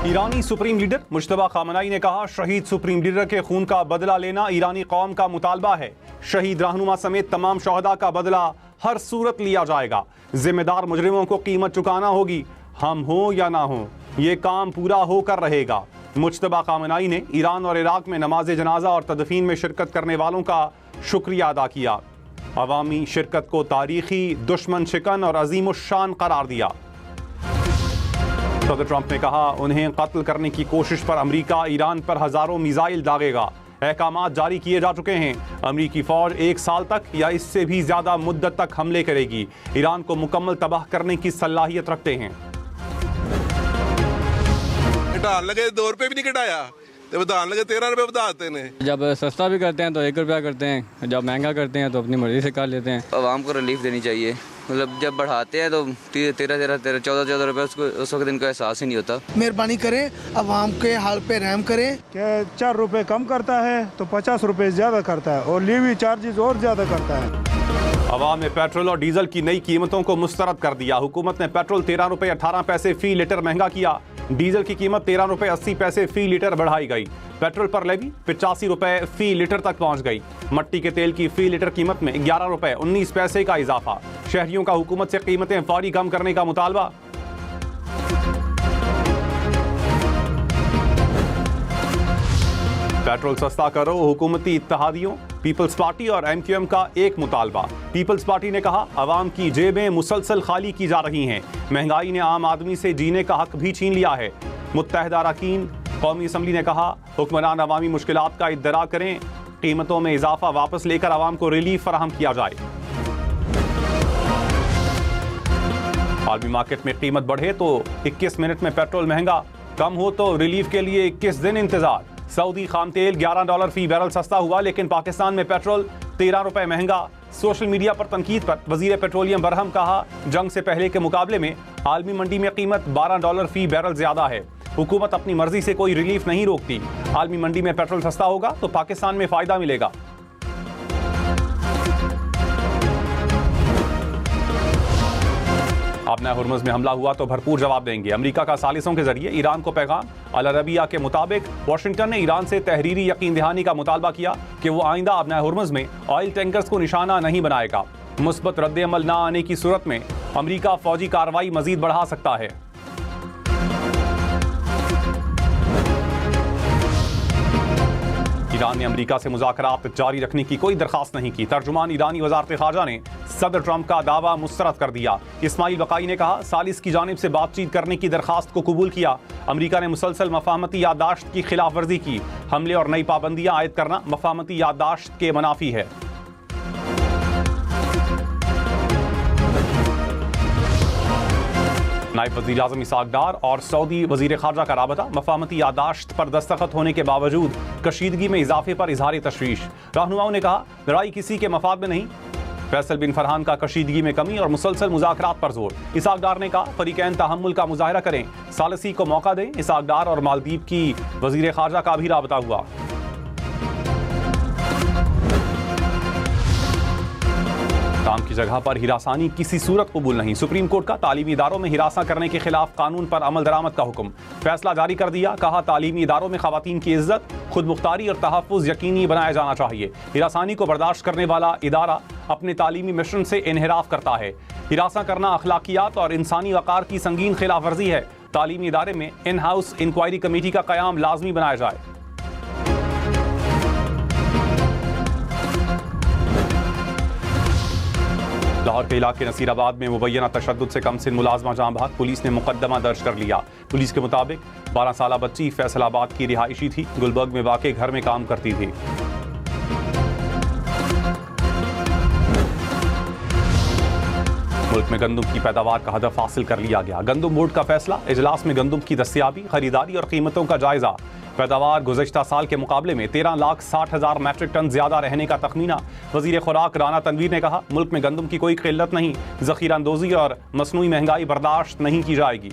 ईरानी supreme leader Mushtaba खामनाई ने कहा, शहीद सुप्रीम लीडर के खून का बदला लेना ईरानी कौम का मुतालबा है। शहीद रहनुमा समेत तमाम शहदा का बदला हर सूरत लिया जाएगा। जिम्मेदार मुजरिमों को कीमत चुकाना होगी, हम हो या ना हो, ये काम पूरा होकर रहेगा। मुश्तबा खामनाई ने ईरान और इराक में नमाज जनाजा और तदफीन में शिरकत करने वालों का शुक्रिया अदा किया। अवामी शिरकत को तारीखी, दुश्मन शिकन और अजीम शान करार दिया। सदर ट्रंप ने कहा, उन्हें कत्ल करने की कोशिश पर अमेरिका ईरान पर हजारों मिसाइल दागेगा। अहकामात जारी किए जा चुके हैं। अमेरिकी फौज 1 साल तक या इससे भी ज्यादा मुद्दत तक हमले करेगी। ईरान को मुकम्मल तबाह करने की सलाहियत रखते हैं। घटाने लगे 2 रुपए भी नहीं घटाया, तो बढ़ाने लगे 13 रुपए बढ़ाते हैं। जब सस्ता भी करते हैं तो 1 रुपया करते हैं, जब महंगा करते हैं तो अपनी मर्जी से कर लेते हैं। आवाम को रिलीफ देनी चाहिए। मतलब जब बढ़ाते हैं तो 13-14 रुपये उस वक्त इनको एहसास ही नहीं होता। मेहरबानी करें, आवाम के हाल पे रहम करें। क्या 4 रुपए कम करता है तो 50 रुपए ज़्यादा करता है और लीवी चार्जेस और ज़्यादा करता है। अवाम ने पेट्रोल और डीजल की नई कीमतों को मुस्तरद कर दिया। हुकूमत ने पेट्रोल 13 रुपए 18 पैसे फी लीटर महंगा किया। डीजल की कीमत 13 रुपए 80 पैसे फी लीटर बढ़ाई गई। पेट्रोल पर लेवी 85 रुपए फी लीटर तक पहुंच गई। मट्टी के तेल की फी लीटर कीमत में 11 रुपए 19 पैसे का इजाफा। शहरियों का हुकूमत से कीमतें फौरी कम करने का मुतालबा। पेट्रोल सस्ता करो, हुकूमती इत्तेहादियों पीपल्स पार्टी और MQM का एक मुतालबा। पीपल्स पार्टी ने कहा, अवाम की जेबें मुसलसल खाली की जा रही हैं। महंगाई ने आम आदमी से जीने का हक भी छीन लिया है। मुत्तहदा अरकान कौमी असम्बली ने कहा, हुक्मरान अवामी मुश्किलात का इद्दरा करें, कीमतों में इजाफा वापस लेकर अवाम को रिलीफ फराहम किया जाए। आलमी मार्केट में कीमत बढ़े तो 21 मिनट में पेट्रोल महंगा, कम हो तो रिलीफ के लिए 21 दिन इंतजार। सऊदी खाम तेल $11 फी बैरल सस्ता हुआ, लेकिन पाकिस्तान में पेट्रोल 13 रुपए महंगा। सोशल मीडिया पर तनकीद पर वजीर पेट्रोलियम बरहम कहा, जंग से पहले के मुकाबले में आलमी मंडी में कीमत $12 फी बैरल ज्यादा है। हुकूमत अपनी मर्जी से कोई रिलीफ नहीं रोकती। आलमी मंडी में पेट्रोल सस्ता होगा तो पाकिस्तान में फायदा मिलेगा। अपना हुर्मुज़ में हमला हुआ तो भरपूर जवाब देंगे। अमेरिका का सालिसों के जरिए ईरान को पैगाम। अल अरबिया के मुताबिक वाशिंगटन ने ईरान से तहरीरी यकीन दहानी का मुतालबा किया कि वो आइंदा अपना हुर्मुज़ में ऑयल टैंकर्स को निशाना नहीं बनाएगा। मुस्बत रद्द-ए-अमल न आने की सूरत में अमेरिका फौजी कार्रवाई मजीद बढ़ा सकता है। ईरान ने अमेरिका से मुज़ाकरात जारी रखने की कोई दरखास्त नहीं की। तर्जुमान ईरानी वज़ारत ख़ारजा ने सदर ट्रंप का दावा मुस्तरद कर दिया। इस्माइल वक़ाई ने कहा, सालिस की जानिब से बातचीत करने की दरखास्त को कबूल किया। अमेरिका ने मुसलसल मफाहमती याददाश्त की खिलाफ वर्जी की। हमले और नई पाबंदियां आयद करना मफाहमती याददाश्त के मनाफी है। नायब वज़ीर आज़म इसहाक़ डार और सऊदी वज़ीर ख़ारजा का राबता। मफाहमती याददाश्त पर दस्तखत होने के बावजूद कशीदगी में इजाफे पर इजहार तशवीश। रहनुमाओं ने कहा, लड़ाई किसी के मफाद में नहीं। फैसल बिन फरहान का कशीदगी में कमी और मुसलसल मुज़ाकरात पर जोर। इसहाक़ डार ने कहा, फ़रीक़ैन तहम्मुल का मुज़ाहरा करें, सालसी को मौका दें। इसहाक़ डार और मालदीव की वज़ीर ख़ारजा का भी राबता हुआ। काम की जगह पर हिरासानी किसी सूरत कबूल नहीं। सुप्रीम कोर्ट का तालीमी इदारों में हिरासा करने के खिलाफ कानून पर अमल दरामद का हुक्म। फैसला जारी कर दिया। कहा, तालीमी इदारों में खवातीन की इज्जत, खुद मुख्तारी और तहफ़्फ़ुज़ यकीनी बनाया जाना चाहिए। हिरासानी को बर्दाश्त करने वाला इदारा अपने तालीमी मिशन से इन्हिराफ करता है। हिरासा करना अखलाकियात और इंसानी वक़ार की संगीन खिलाफ वर्जी है। तालीमी इदारे में इन हाउस इंक्वायरी कमेटी का क़याम लाजमी बनाया जाए। लाहौर के इलाके नसीराबाद में मुबैना तशद्दुद से कम सिन मुलाजमा जाँ भाग। पुलिस ने मुकदमा दर्ज कर लिया। पुलिस के मुताबिक 12 साला बच्ची फैसलाबाद की रिहायशी थी। गुलबर्ग में वाक़े घर में काम करती थी। मुल्क में गंदम की पैदावार का हदफ हासिल कर लिया गया। गंदम बोर्ड का फैसला। इजलास में गंदम की दस्तियाबी, खरीदारी और कीमतों का जायजा। पैदावार गुज़श्ता साल के मुकाबले में 13,60,000 मैट्रिक टन ज्यादा रहने का तखमीना। वज़ीर खुराक राना तनवीर ने कहा, मुल्क में गंदम की कोई किल्लत नहीं। ज़ख़ीरा अंदोज़ी और मसनूई महंगाई बर्दाश्त नहीं की जाएगी।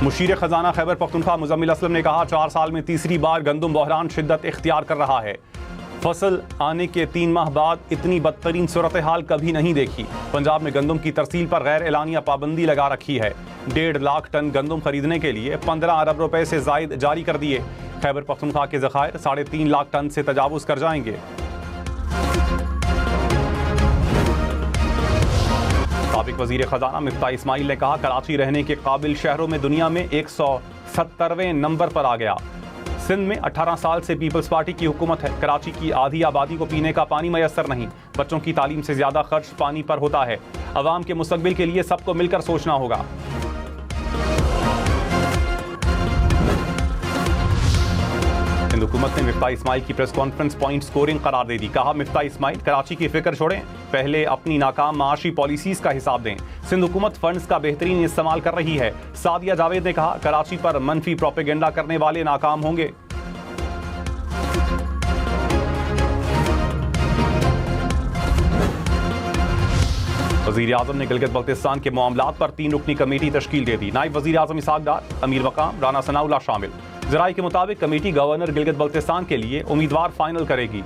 मुशीर खजाना खैबर पख्तूनख्वा मुज़म्मिल असलम ने कहा, 4 साल में तीसरी बार गंदम बहरान शिद्दत इख्तियार कर रहा है। फसल आने के 3 माह बाद इतनी बदतरीन सूरत हाल कभी नहीं देखी। पंजाब में गंदम की तरसील पर गैर एलानिया पाबंदी लगा रखी है। 1.5 लाख टन गंदम खरीदने के लिए 15 अरब रुपए से जायद जारी कर दिए। खैबर पख्तूनख्वा के ज़खायर 3.5 लाख टन से तजावुज़ कर जाएंगे। साबिक वज़ीर ख़जाना मिफ्ता इस्माइल ने कहा, कराची रहने के काबिल शहरों में दुनिया में 170वें नंबर पर आ गया। सिंध में 18 साल से पीपल्स पार्टी की हुकूमत है। कराची की आधी आबादी को पीने का पानी मैसर नहीं। बच्चों की तालीम से ज्यादा खर्च पानी पर होता है। अवाम के मुस्तकबिल के लिए सबको मिलकर सोचना होगा। हिंद हुकूमत ने मिफ्ता इस्माइल की प्रेस कॉन्फ्रेंस पॉइंट स्कोरिंग करार दे दी। कहा, मिफ्ता इस्माइल कराची की फिक्र छोड़ें, पहले अपनी नाकाम माशी पॉलिसीज का हिसाब दें। सिंध हुकूमत फंड्स का बेहतरीन इस्तेमाल कर रही है। सादिया जावेद ने कहा, कराची पर मनफी प्रोपेगेंडा करने वाले नाकाम होंगे। वज़ीर आज़म ने गिलगित बल्तिस्तान के मामलात पर 3 रुकनी कमेटी तश्कील दे दी। नायब वज़ीर आज़म इसहाक डार, अमीर मकाम राना सनाउल्लाह शामिल। ज़राए के मुताबिक कमेटी गवर्नर गिलगित बल्तिस्तान के लिए उम्मीदवार फाइनल करेगी।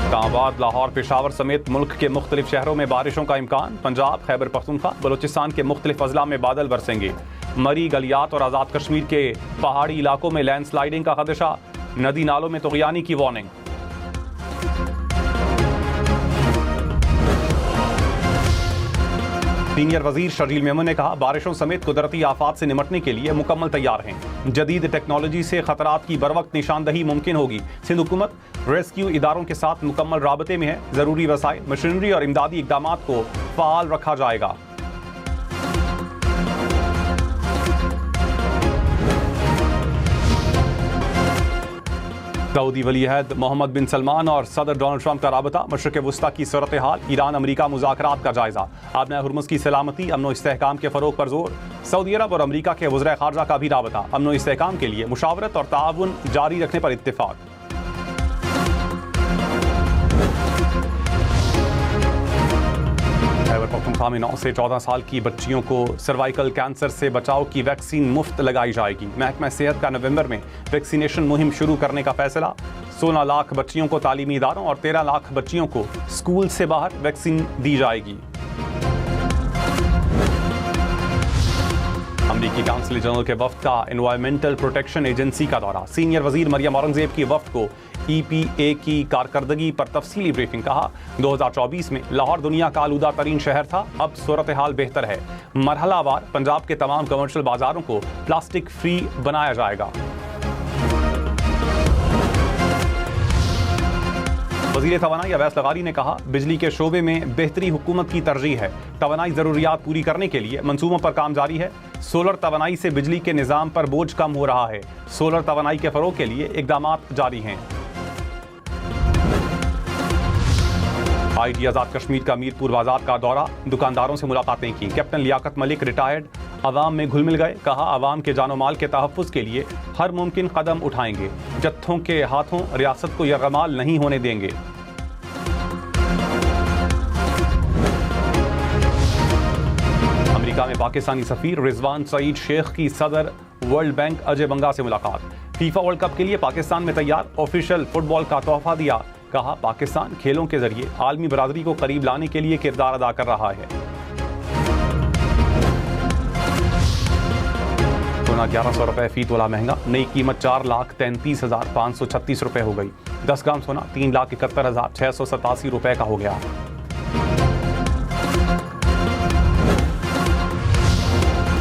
इस्लामाबाद, लाहौर, पेशावर समेत मुल्क के मुख्तलिफ शहरों में बारिशों का इम्कान। पंजाब, खैबर पख्तूनख्वा, बलूचिस्तान के मुख्तलिफ अजला में बादल बरसेंगे। मरी, गलियात और आज़ाद कश्मीर के पहाड़ी इलाकों में लैंडस्लाइडिंग का खदशा। नदी नालों में तुग़यानी की वार्निंग। सीनियर वजीर शर्जील मेमन ने कहा, बारिशों समेत कुदरती आफात से निमटने के लिए मुकम्मल तैयार हैं। जदीद टेक्नोलॉजी से खतरात की बरवक्त निशानदही मुमकिन होगी। सिंध हुकूमत रेस्क्यू इदारों के साथ मुकम्मल राबते में है। जरूरी वसाइल, मशीनरी और इमदादी इकदामात को फाल रखा जाएगा। सऊदी वली अहद मोहम्मद बिन सलमान और सदर डोनाल्ड ट्रंप का राबता। मशरिक़ वुस्ता की सूरत हाल, ईरान अमरीका मुज़ाकरात का जायजा। आबना हुर्मुज़ की सलामती, अमन व इस्तेहकाम के फ़रोग़ पर जोर। सऊदी अरब और अमरीका के वज़ीर ख़ारजा का भी राबता। अमन व इस्तेहकाम के लिए मुशावरत और ताउन जारी रखने पर इत्तिफ़ाक़। खैबर पख्तूनख्वा में 9 से 14 साल की बच्चियों को सर्वाइकल कैंसर से बचाव की वैक्सीन मुफ्त लगाई जाएगी। महकमा सेहत का नवंबर में वैक्सीनेशन मुहिम शुरू करने का फैसला। 16 लाख बच्चियों को तालीमी इदारों और 13 लाख बच्चियों को स्कूल से बाहर वैक्सीन दी जाएगी। अमरीकी काउंसिल जनरल के वफ्द का एनवायरमेंटल प्रोटेक्शन एजेंसी का दौरा। सीनियर वजीर मरियम औरंगजेब की वफ्द को EPA की कारकर्दगी पर तफसीली ब्रीफिंग। कहा, 2024 में लाहौर दुनिया का आलूदा तरीन शहर था, अब सूरत हाल बेहतर है। मरहलावार पंजाब के तमाम कमर्शियल बाजारों को प्लास्टिक फ्री बनाया जाएगा। वज़ीर तवानाई अवैस लगारी ने कहा, बिजली के शोबे में बेहतरी हुकूमत की तरजीह है। तवानाई ज़रूरियात पूरी करने के लिए मंसूबों पर काम जारी है। सोलर तवानाई से बिजली के निज़ाम पर बोझ कम हो रहा है। सोलर तवानाई के फ़रोग़ के लिए इक़दामात जारी हैं। IG आज़ाद कश्मीर का मीरपुर बाजार का दौरा, दुकानदारों से मुलाकातें की। कैप्टन लियाकत मलिक रिटायर्ड अवाम में घुल मिल गए। कहा, अवाम के जानो माल के तहफ़्फ़ुज़ के लिए हर मुमकिन कदम उठाएंगे। जत्थों के हाथों रियासत को यरगमाल नहीं होने देंगे। अमेरिका में पाकिस्तानी सफ़ीर रिजवान सईद शेख की सदर वर्ल्ड बैंक अजय बंगा से मुलाकात। फीफा वर्ल्ड कप के लिए पाकिस्तान में तैयार, ऑफिशियल फुटबॉल का तोहफा दिया। कहा, पाकिस्तान खेलों के जरिए आलमी बरादरी को करीब लाने के लिए किरदार अदा कर रहा है। सोना 1100 रुपए फी तोला महंगा, नई कीमत 4,33,536 रुपए हो गई। 10 ग्राम सोना 3,71,687 रुपए का हो गया।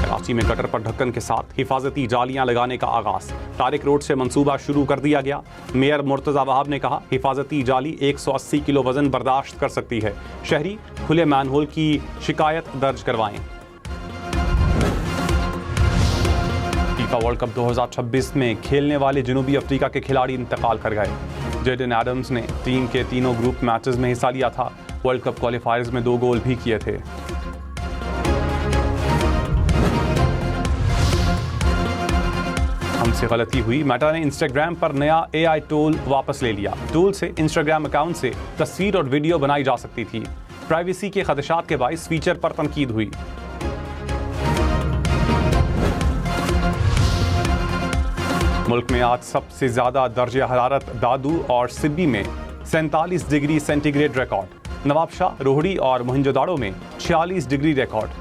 कराची में गटर पर ढक्कन के साथ हिफाजती जालियां लगाने का आगाज। तारिक रोड से मंसूबा शुरू कर दिया गया। मेयर मुर्तजा वहाब ने कहा, हिफाजती जाली 180 किलो वजन बर्दाश्त कर सकती है। शहरी खुले मैनहोल की शिकायत दर्ज करवाएं। फीफा वर्ल्ड कप 2026 में खेलने वाले जनूबी अफ्रीका के खिलाड़ी इंतकाल कर गए। जेडन एडम्स ने टीम के तीनों ग्रुप मैचेस में हिस्सा लिया था। वर्ल्ड कप क्वालिफायर्स में 2 गोल भी किए थे। हमसे गलती हुई, मेटा ने इंस्टाग्राम पर नया AI टूल वापस ले लिया। टूल से इंस्टाग्राम अकाउंट से तस्वीर और वीडियो बनाई जा सकती थी। प्राइवेसी के खदशात के बाइस फीचर पर तनकीद हुई। मुल्क में आज सबसे ज्यादा दर्जे हरारत दादू और सिब्बी में 47 degree centigrade record. Nawabshah, Rohri और मोहनजोदाड़ो में 46 डिग्री रिकॉर्ड।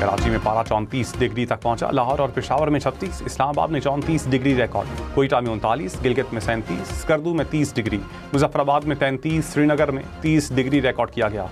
कराची में पारा 34 डिग्री तक पहुंचा। लाहौर और पेशावर में 36, इस्लामाबाद में 34 डिग्री रिकॉर्ड। कोयटा में 39, गिलगित में 37, स्कर्दू में 30 डिग्री, मुजफ्फराबाद में 33, श्रीनगर में 30 डिग्री रिकॉर्ड किया गया।